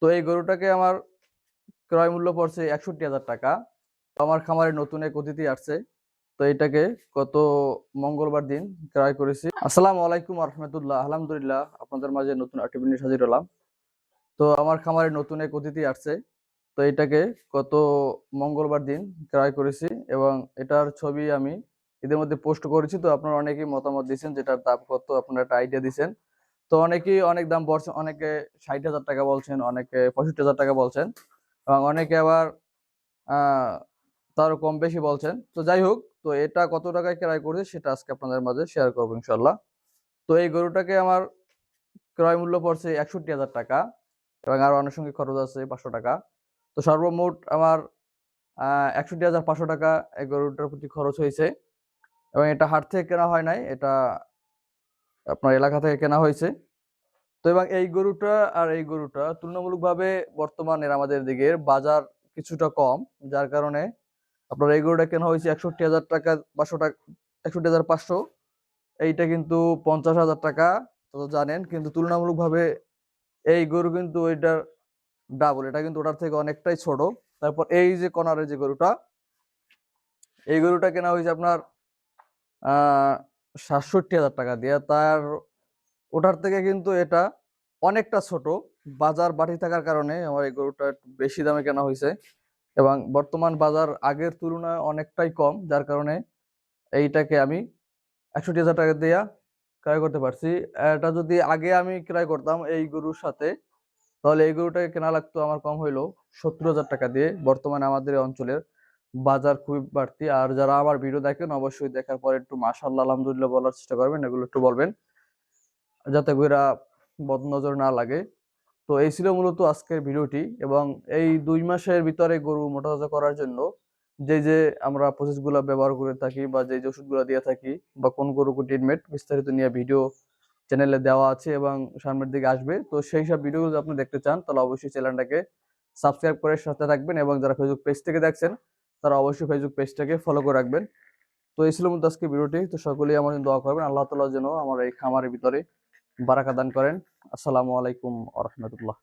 তো এই গরুটাকে আমার ক্রয় মূল্য পড়ছে ৬১,০০০ টাকা। আমার খামারে নতুন এক অতিথি আসছে। তো এটাকে গত মঙ্গলবার দিন ক্রয় করেছি। আসসালামু আলাইকুম ওয়া রাহমাতুল্লাহ। আলহামদুলিল্লাহ আপনাদের মাঝে নতুন আরেকটি ভিডিও নিয়ে হাজির হলাম। তো আমার খামারে নতুন এক অতিথি আসছে। তো এটাকে গত মঙ্গলবার দিন ক্রয় করেছি এবং এটার ছবি আমি এদের মধ্যে পোস্ট করেছি। তো আপনারা অনেকেই মতামত দিয়েছেন যেটার দাম কত, আপনারা একটা আইডিয়া দিয়েছেন। তো অনেকেই অনেক দাম বলছেন, অনেকে ৬০,০০০ টাকা বলছেন, অনেকে ৬৫,০০০ টাকা বলছেন এবং অনেকে আবার তারও কম বেশি বলছেন। তো যাই হোক, তো এটা কত টাকায় ক্রয় করেছি সেটা আজকে আপনাদের মাঝে শেয়ার করবো ইনশাল্লাহ। তো এই গরুটাকে আমার ক্রয় মূল্য পড়ছে ৬১,০০০ টাকা এবং আরো আনুষঙ্গিক খরচ আছে ৫০০ টাকা। তো সর্বমোট আমার ৬১,৫০০ টাকা এই গরুটার প্রতি খরচ হয়েছে এবং এটা হাট থেকে কেনা হয় নাই, এটা আপনার এলাকা থেকে কেনা হয়েছে। তো এবং এই গরুটা আর এই গরুটা তুলনামূলকভাবে বর্তমানের আমাদের দিকের বাজার কিছুটা কম, যার কারণে আপনার এই গরুটা কেনা হয়েছে ৬১,০০০ টাকা, ৫০০ টাকা, ৬১,৫০০। এইটা কিন্তু ৫০,০০০ টাকা, তো জানেন, কিন্তু তুলনামূলকভাবে এই গরু কিন্তু ওইটার ডাবল, এটা কিন্তু ওটার থেকে অনেকটাই ছোট। তারপর এই যে কর্নারের যে গরুটা, এই গরুটা কেনা হয়েছে আপনার ৬৭,০০০ টাকা দিয়ে। তার ওটার থেকে কিন্তু এটা অনেকটা ছোট। বাজার বাড়তি থাকার কারণে আমার এই গরুটা একটু বেশি দামে কেনা হয়েছে এবং বর্তমান বাজার আগের তুলনায় অনেকটাই কম, যার কারণে এইটাকে আমি ৬১,০০০ টাকা দিয়ে ক্রয় করতে পারছি। এটা যদি আগে আমি ক্রয় করতাম এই গরুর সাথে, তাহলে এই গরুটাকে কেনা লাগতো আমার কম হইলেও ৭০,০০০ টাকা দিয়ে। বর্তমানে আমাদের এই অঞ্চলের বাজার খুবই বাড়তি। আর যারা আমার ভিডিও দেখেন অবশ্যই দেখার পরে একটু মাশাআল্লাহ আলহামদুলিল্লাহ বলার চেষ্টা করবেন, এগুলো একটু বলবেন যাতে কইরা বদনজর না লাগে। তো এই ছিল মূলত আজকের ভিডিওটি এবং এই ২ মাসের ভিতরে গরু মোটাতাজা করার জন্য যে আমরা প্রসেস গুলা ব্যবহার করে থাকি বা যে ওষুধগুলা দিয়ে থাকি বা কোন গরুকে ট্রিটমেন্ট বিস্তারিত নিয়ে ভিডিও চ্যানেলে দেওয়া আছে এবং সামনের দিকে আসবে। তো সেই সব ভিডিওগুলো যদি আপনি দেখতে চান তাহলে অবশ্যই চ্যানেলটাকে সাবস্ক্রাইব করে সাথে থাকবেন এবং যারা ফেসবুক পেজ থেকে দেখছেন তারা অবশ্যই ফেসবুক পেজটাকে ফলো করে রাখবেন। তো এই ছিল মূলত আজকে ভিডিওটি। তো সকলেই আমার জন্য দোয়া করবেন, আল্লাহ তাআলা যেন আমার এই খামারের ভিতরে বারাকা দান করেন। আসসালামু আলাইকুম ওয়া রাহমাতুল্লাহ।